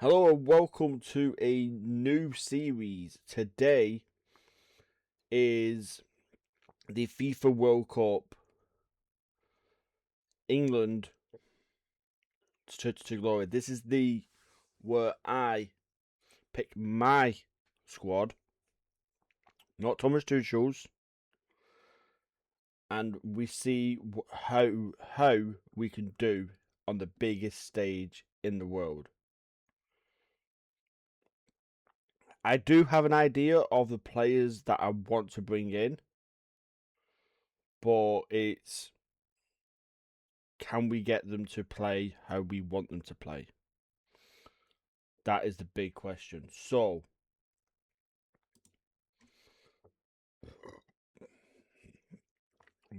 Hello and welcome to a new series. Today is the FIFA World Cup England to glory. This is where I pick my squad, not Thomas Tuchel's, and we see how we can do on the biggest stage in the world. I do have an idea of the players that I want to bring in, but it's can we get them to play how we want them to play? That is the big question. So,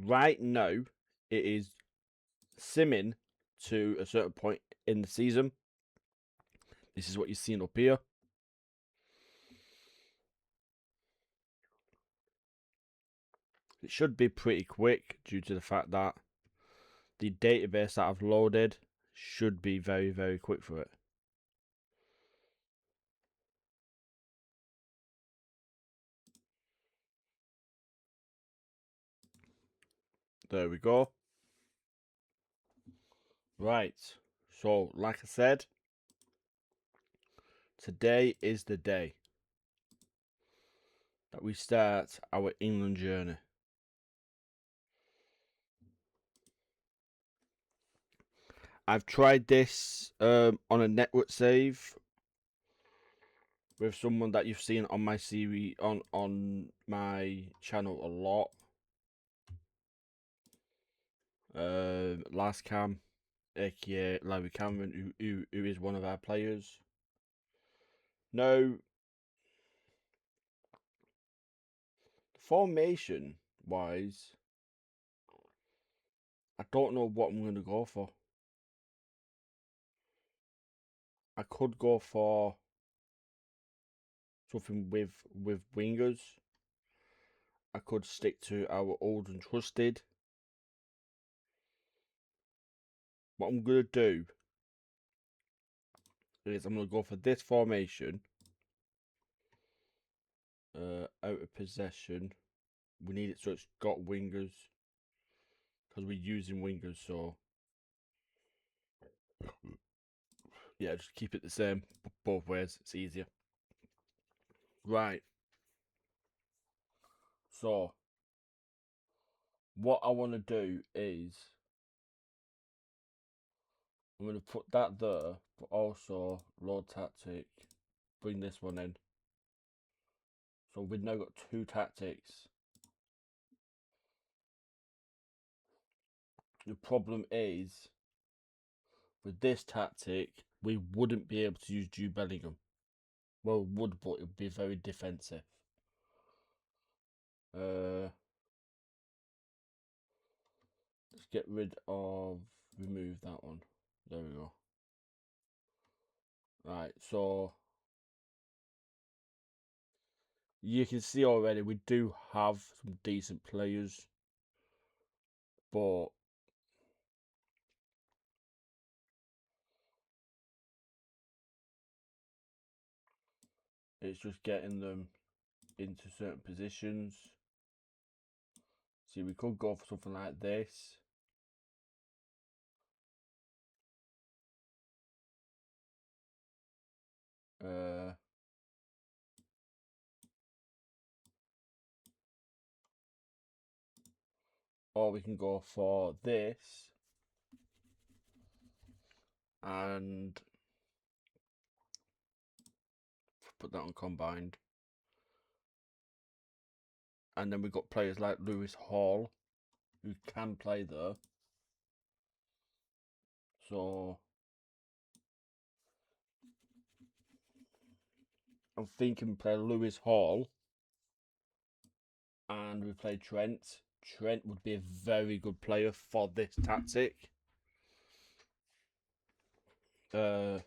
right now, it is simming to a certain point in the season. This is what you're seeing up here. It should be pretty quick due to the fact that the database that I've loaded should be very, very quick for it. There we go. Right. So, like I said, today is the day that we start our England journey. I've tried this on a network save with someone that you've seen on my series on my channel a lot. Last Cam, aka Larry Cameron, who is one of our players. Now, formation wise, I don't know what I'm gonna go for. I could go for something with wingers. I could stick to our old and trusted. What I'm gonna do is I'm gonna go for this formation. Out of possession. We need it so it's got wingers because we're using wingers. So yeah, just keep it the same both ways. It's easier. Right. So what I want to do is I'm going to put that there, but also load tactic. Bring this one in. So we've now got two tactics. The problem is with this tactic, we wouldn't be able to use Jude Bellingham. Well, would, but it would be very defensive. Let's get rid of, remove that one. There we go. Right, so you can see already we do have some decent players, but it's just getting them into certain positions. See, we could go for something like this. Or we can go for this and put that on combined. And then we've got players like Lewis Hall who can play there. So I'm thinking we play Lewis Hall and we play Trent. Trent would be a very good player for this tactic. And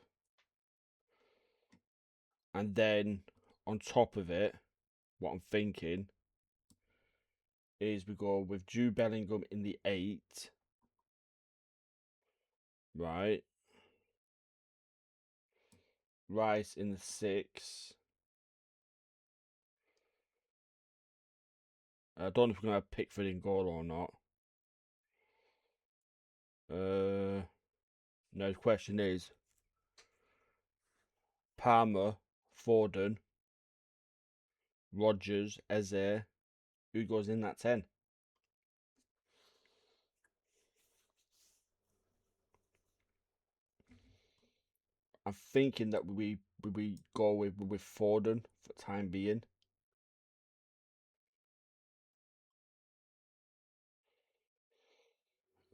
then on top of it, what I'm thinking is we go with Jude Bellingham in the 8. Right. Rice in the 6. I don't know if we're going to have Pickford in goal or not. No, the question is Palmer, Foden, Rodgers, Eze. Who goes in that 10? I'm thinking that we go with Foden for the time being.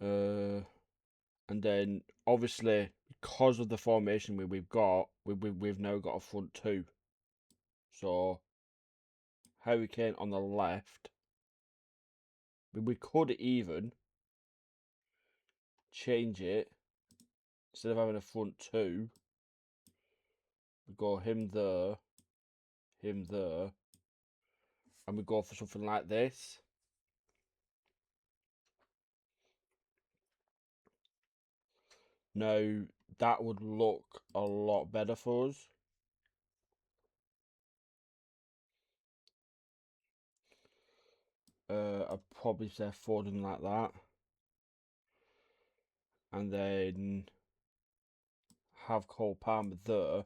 And then obviously because of the formation we've got, we've now got a front two. So Harry Kane on the left. We could even change it. Instead of having a front two, we go him there, and we go for something like this. Now, that would look a lot better for us. I'd probably say Foden like that. And then have Cole Palmer there.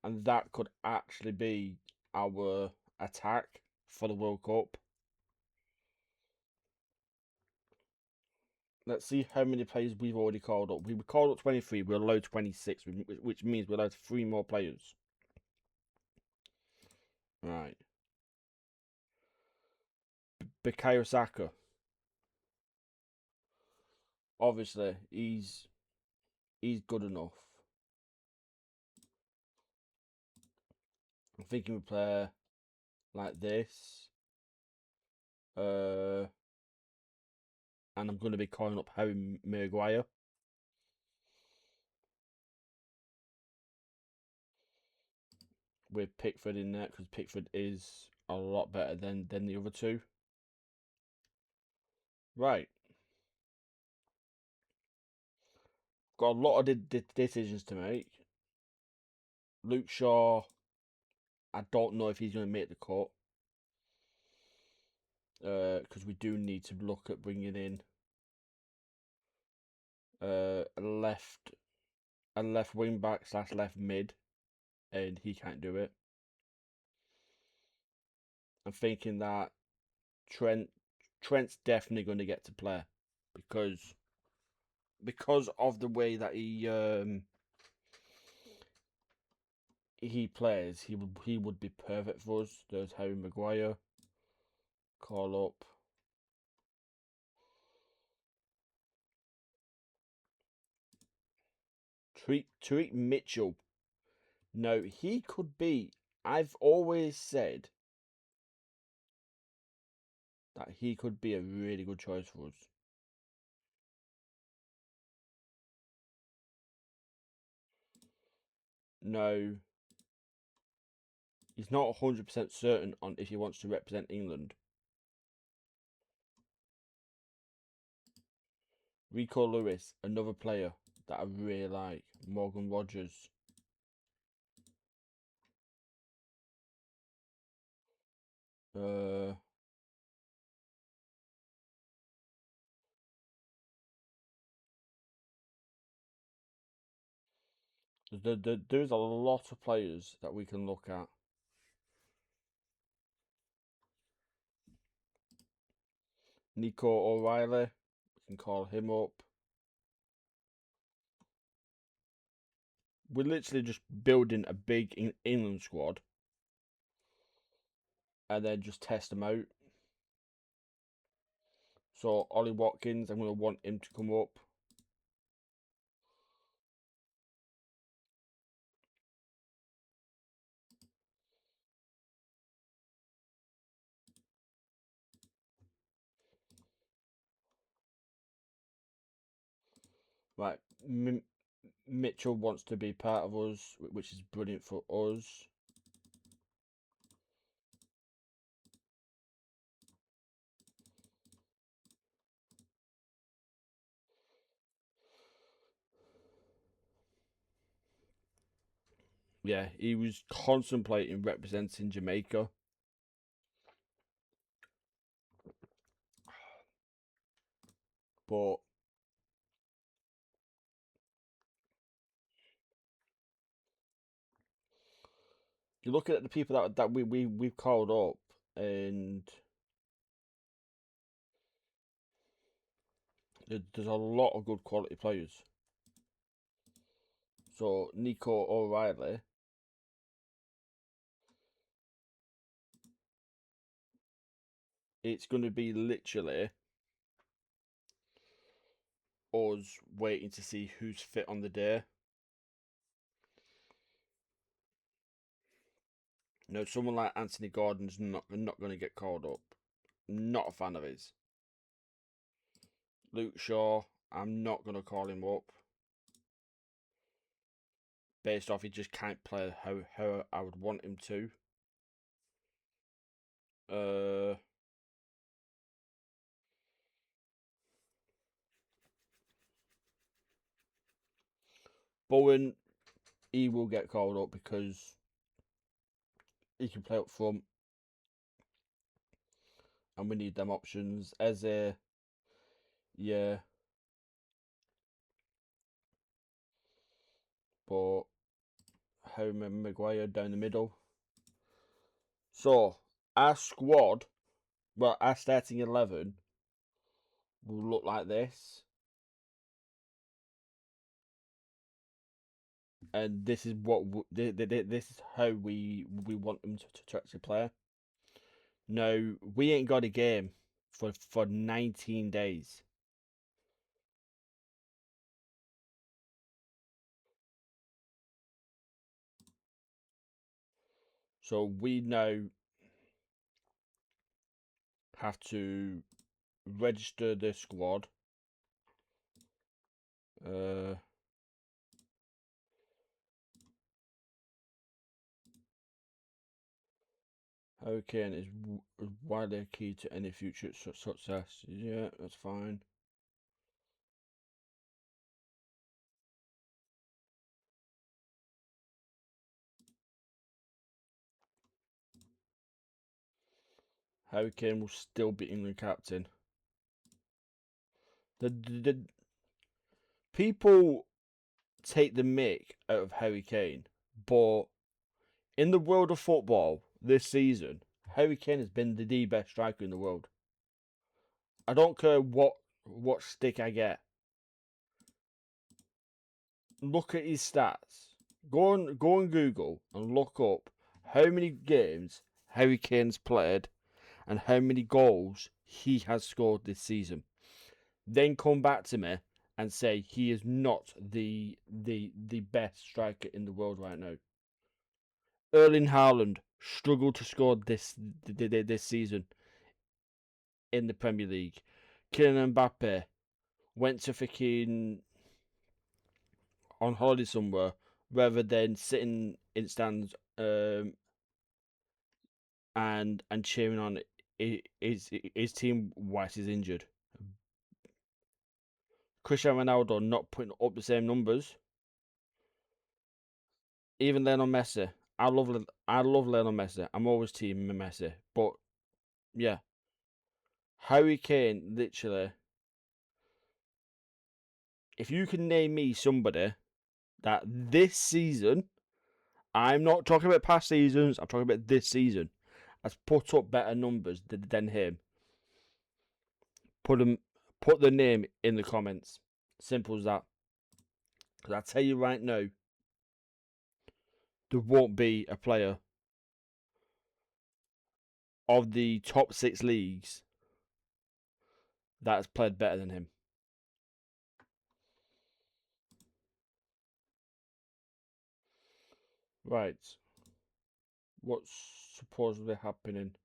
And that could actually be our attack for the World Cup. Let's see how many players we've already called up. We called up 23, we're allowed 26, which means we're allowed 3 more players. Right. Bukayo Saka. Obviously, he's good enough. I'm thinking we play like this. And I'm going to be calling up Harry Maguire. With Pickford in there, because Pickford is a lot better than the other two. Right. Got a lot of decisions to make. Luke Shaw, I don't know if he's going to make the cut. Because we do need to look at bringing in a left wing back / left mid, and he can't do it. I'm thinking that Trent's definitely going to get to play because of the way that he plays. He would be perfect for us. There's Harry Maguire. Call up. Tariq Mitchell. No, he could be. I've always said that he could be a really good choice for us. No, he's not 100% certain on if he wants to represent England. Rico Lewis, another player that I really like. Morgan Rogers. There's a lot of players that we can look at. Nico O'Reilly, we can call him up. We're literally just building a big England squad and then just test them out. So Ollie Watkins, I'm going to want him to come up. Right, Mitchell wants to be part of us, which is brilliant for us. Yeah, he was contemplating representing Jamaica. But you look at the people that we've called up, and there's a lot of good quality players. So Nico O'Reilly, it's going to be literally us waiting to see who's fit on the day. No, someone like Anthony Gordon's not going to get called up. Not a fan of his. Luke Shaw, I'm not going to call him up. Based off he just can't play how I would want him to. Bowen, he will get called up because he can play up front, and we need them options. Eze, yeah, but Harry Maguire down the middle. So our squad, well, our starting 11 will look like this, and this is what this is how we want them to actually play. No, we ain't got a game for 19 days. So we now have to register the squad. Hurricane is widely key to any future success. Yeah, that's fine. Hurricane will still be England captain. The people take the mick out of Harry Kane, but in the world of football this season, Harry Kane has been the best striker in the world. I don't care what stick I get. Look at his stats. Go on Google and look up how many games Harry Kane's played and how many goals he has scored this season. Then come back to me and say he is not the best striker in the world right now. Erling Haaland struggled to score this season in the Premier League. Kylian Mbappe went to freaking on holiday somewhere rather than sitting in stands and cheering on his team whilst he's injured. Cristiano Ronaldo not putting up the same numbers. Even Lionel Messi. I love Lionel Messi. I'm always team Messi. But yeah, Harry Kane literally. If you can name me somebody that this season, I'm not talking about past seasons. I'm talking about this season, has put up better numbers than him. Put the name in the comments. Simple as that. Because I tell you right now, there won't be a player of the top 6 leagues that has played better than him. Right. What's supposedly happening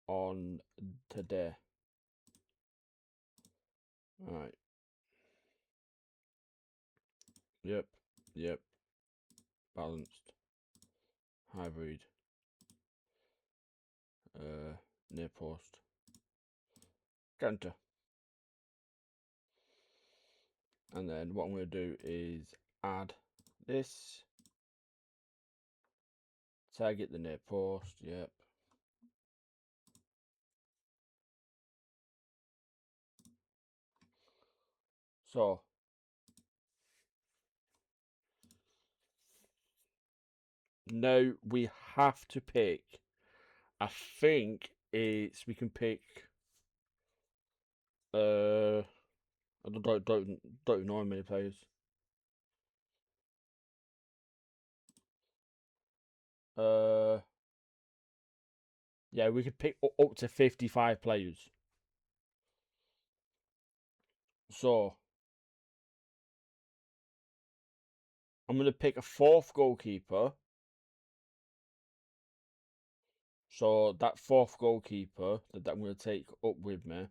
on today? Right. Yep. Yep. Balanced. Hybrid. Near post. Counter. And then what I'm going to do is add this. Tag it the near post. Yep. So now we have to pick. I think we can pick. I don't know how many players. Uh, yeah, we could pick up to 55 players. So I'm gonna pick a fourth goalkeeper. So that fourth goalkeeper that I'm gonna take up with me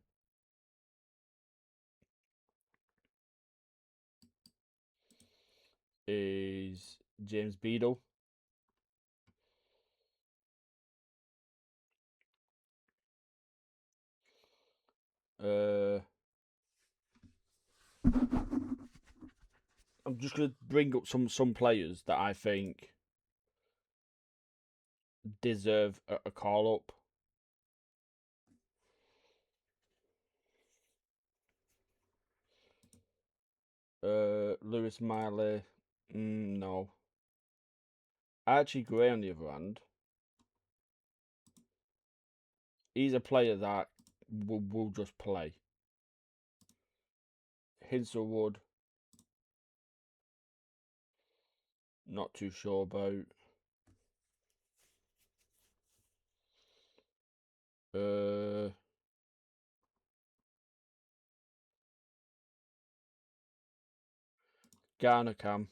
is James Beadle. Uh, I'm just gonna bring up some players that I think deserve a call up. Lewis Miley, no. Archie Gray, on the other hand, he's a player that will just play. Hinselwood, not too sure about. Uh, Garner Cam.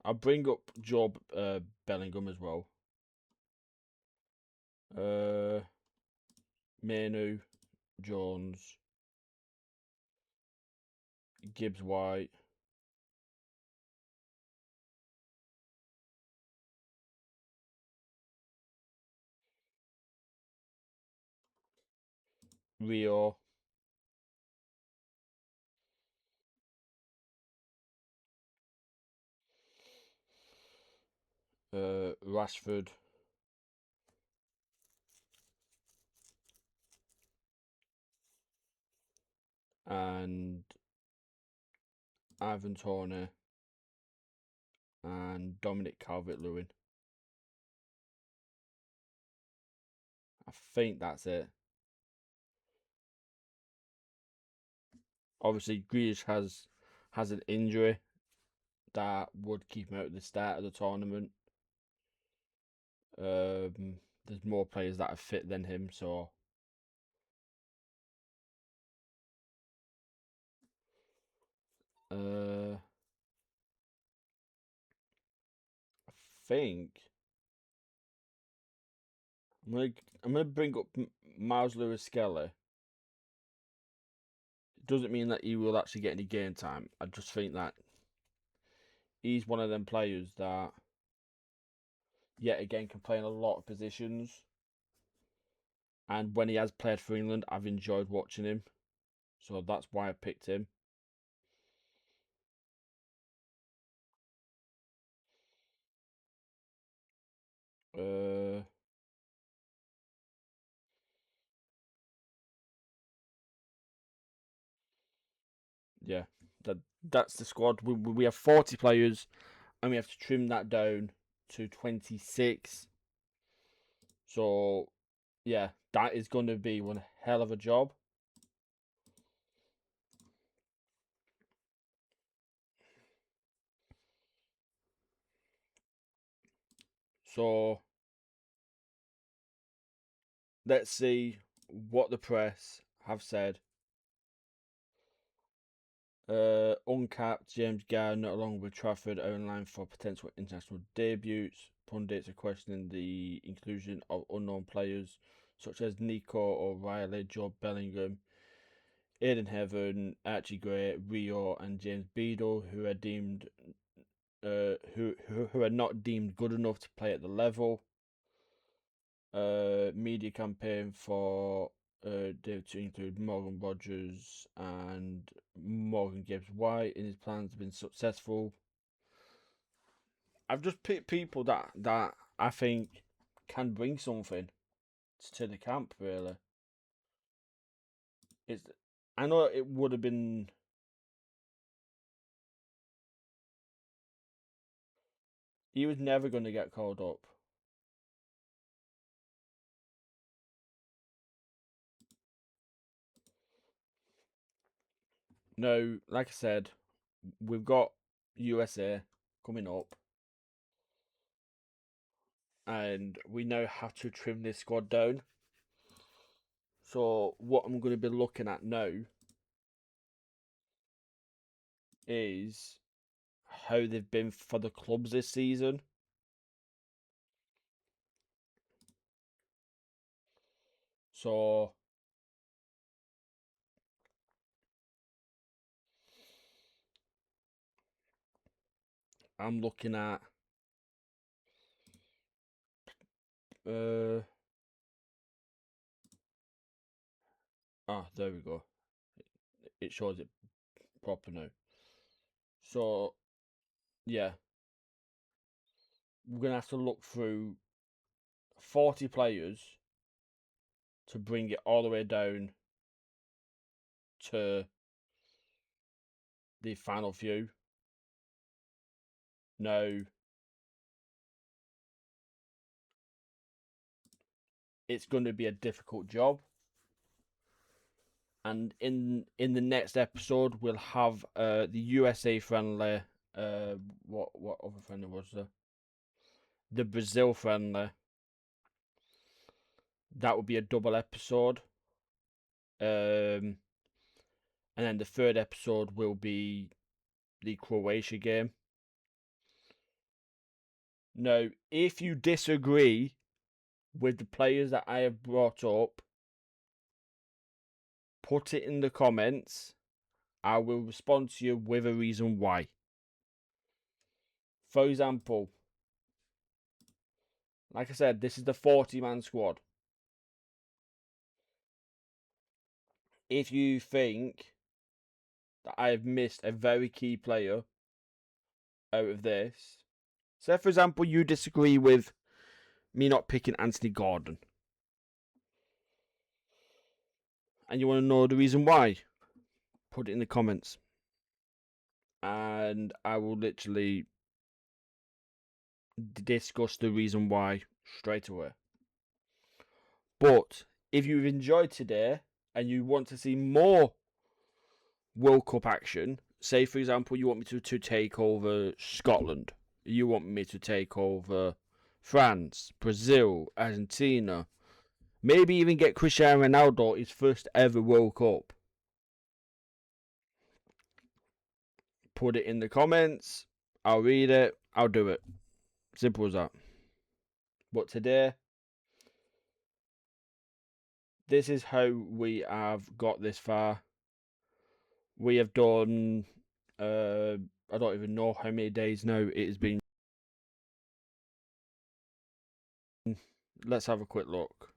I'll bring up Job Bellingham as well. Manu, Jones, Gibbs White, Rio, Rashford, and Ivan Toney, and Dominic Calvert-Lewin. I think that's it. Obviously, Grealish has an injury that would keep him out at the start of the tournament. There's more players that are fit than him, so I think I'm gonna bring up Miles Lewis Skelly. It doesn't mean that he will actually get any game time. I just think that he's one of them players that, yet again, can play in a lot of positions. And when he has played for England, I've enjoyed watching him. So that's why I picked him. Uh, yeah, that's the squad. We have 40 players, and we have to trim that down to 26. So yeah, that is going to be one hell of a job. So let's see what the press have said. Uncapped James Garner along with Trafford are in line for potential international debuts. Pundits are questioning the inclusion of unknown players such as Nico O'Reilly, Joe Bellingham, Aiden Heaven, Archie Gray, Rio, and James Beadle, who are deemed who are not deemed good enough to play at the level. Media campaign for They to include Morgan Rogers and Morgan Gibbs White, and his plans have been successful. I've just picked people that I think can bring something to the camp. Really, it's. I know it would have been. He was never going to get called up. No, like I said, we've got USA coming up, and we now have to trim this squad down. So what I'm going to be looking at now is how they've been for the clubs this season. So I'm looking at there we go. It shows it proper now. So yeah, we're gonna have to look through 40 players to bring it all the way down to the final few. Now, it's going to be a difficult job, and in the next episode we'll have the USA friendly. What other friendly was there? The Brazil friendly. That would be a double episode. And then the third episode will be the Croatia game. Now, if you disagree with the players that I have brought up, put it in the comments. I will respond to you with a reason why. For example, like I said, this is the 40-man squad. If you think that I have missed a very key player out of this, say for example you disagree with me not picking Anthony Gordon, and you want to know the reason why, put it in the comments, and I will literally discuss the reason why straight away. But if you've enjoyed today and you want to see more World Cup action, say for example you want me to take over Scotland, you want me to take over France, Brazil, Argentina, maybe even get Cristiano Ronaldo his first ever World Cup, put it in the comments. I'll read it. I'll do it. Simple as that. But today, this is how we have got this far. We have done, I don't even know how many days now it has been. Let's have a quick look.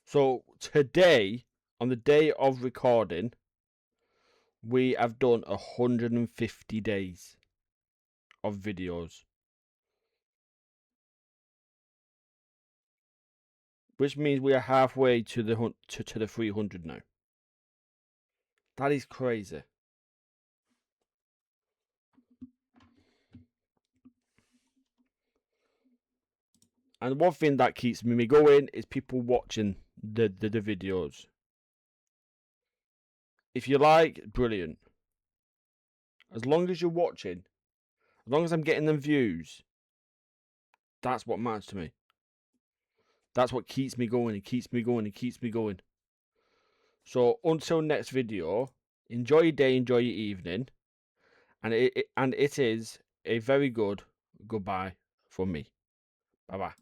So today, on the day of recording, we have done 150 days of videos, which means we are halfway to the to the 300 now. That is crazy. And one thing that keeps me going is people watching the videos. If you like, brilliant. As long as you're watching, as long as I'm getting them views, that's what matters to me. That's what keeps me going. It keeps me going. It keeps me going. So until next video, enjoy your day, enjoy your evening, and it is a very good goodbye from me. Bye bye.